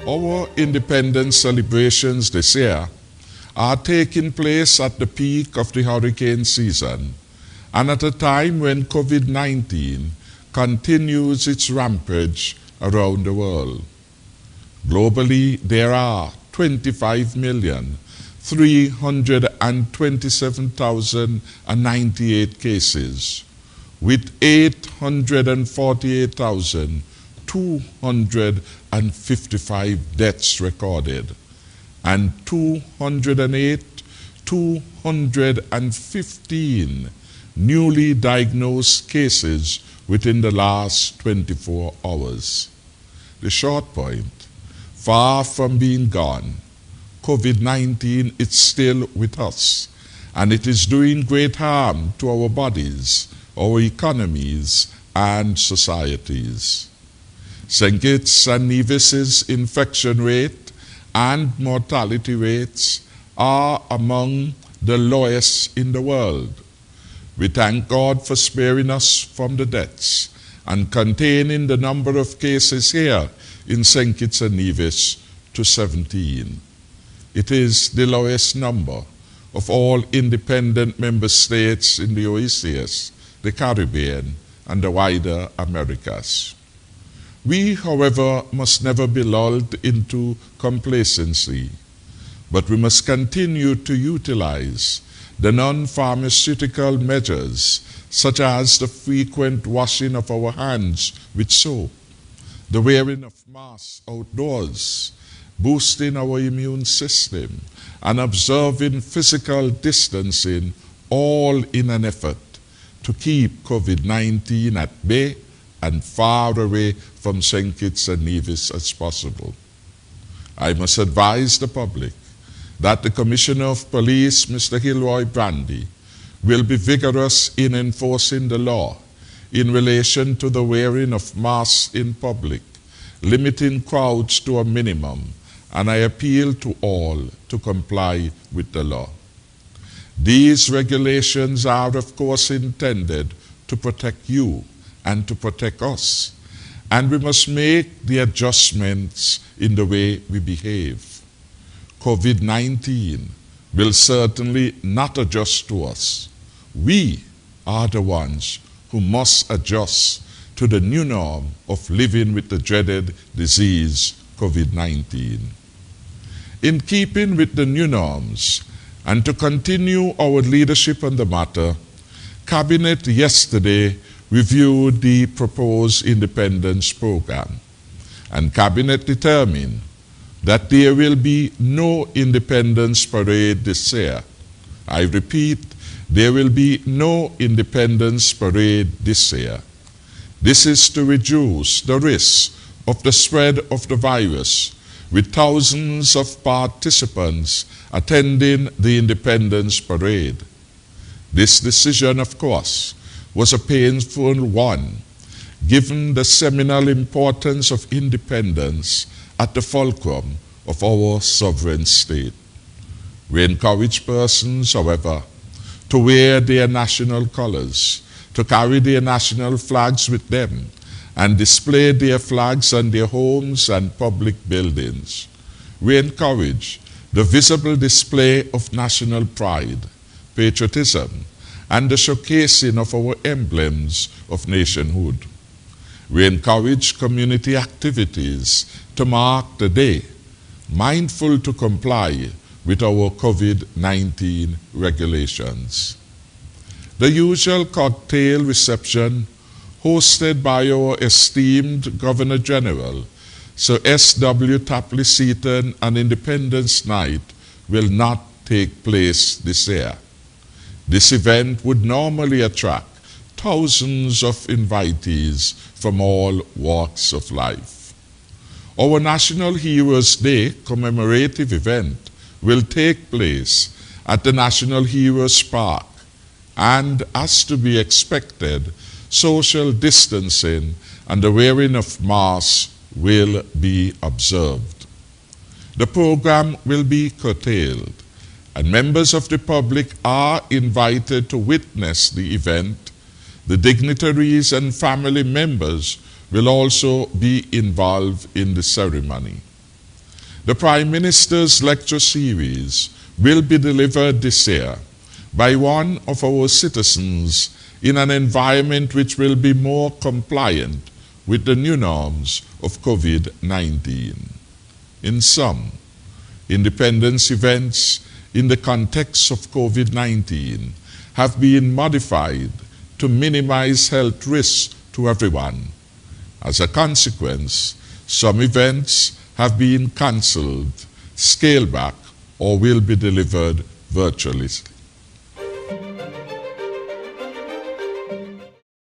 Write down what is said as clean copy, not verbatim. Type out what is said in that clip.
Our independence celebrations this year are taking place at the peak of the hurricane season and at a time when COVID-19 continues its rampage around the world. Globally, there are 25,327,098 cases, with 848,255 deaths recorded, and 208,215 newly diagnosed cases within the last 24 hours. The short point: far from being gone, COVID-19 is still with us, and it is doing great harm to our bodies, our economies, and societies. St. Kitts and Nevis's infection rate and mortality rates are among the lowest in the world. We thank God for sparing us from the deaths and containing the number of cases here in St. Kitts and Nevis to 17. It is the lowest number of all independent member states in the OECS, the Caribbean, and the wider Americas. We, however, must never be lulled into complacency, but we must continue to utilize the non-pharmaceutical measures such as the frequent washing of our hands with soap, the wearing of masks outdoors, boosting our immune system, and observing physical distancing, all in an effort to keep COVID-19 at bay and far away from St. Kitts and Nevis as possible. I must advise the public that the Commissioner of Police, Mr. Gilroy Brandy, will be vigorous in enforcing the law in relation to the wearing of masks in public, limiting crowds to a minimum, and I appeal to all to comply with the law. These regulations are, of course, intended to protect you and to protect us, and we must make the adjustments in the way we behave. COVID-19 will certainly not adjust to us. We are the ones who must adjust to the new norm of living with the dreaded disease, COVID-19. In keeping with the new norms, and to continue our leadership on the matter, Cabinet yesterday reviewed the proposed independence program, and Cabinet determined that there will be no independence parade this year. I repeat, there will be no independence parade this year. This is to reduce the risk of the spread of the virus, with thousands of participants attending the independence parade. This decision, of course, was a painful one, given the seminal importance of independence at the fulcrum of our sovereign state. We encourage persons, however, to wear their national colors, to carry their national flags with them, and display their flags on their homes and public buildings. We encourage the visible display of national pride, patriotism, and the showcasing of our emblems of nationhood. We encourage community activities to mark the day, mindful to comply with our COVID-19 regulations. The usual cocktail reception hosted by our esteemed Governor General, Sir S.W. Tapley Seaton, on Independence Night will not take place this year. This event would normally attract thousands of invitees from all walks of life. Our National Heroes Day commemorative event will take place at the National Heroes Park, and, as to be expected, social distancing and the wearing of masks will be observed. The program will be curtailed, and members of the public are invited to witness the event. The dignitaries and family members will also be involved in the ceremony. The Prime Minister's lecture series will be delivered this year by one of our citizens in an environment which will be more compliant with the new norms of COVID-19. In sum, independence events in the context of COVID-19 have been modified to minimize health risks to everyone. As a consequence, some events have been cancelled, scaled back, or will be delivered virtually.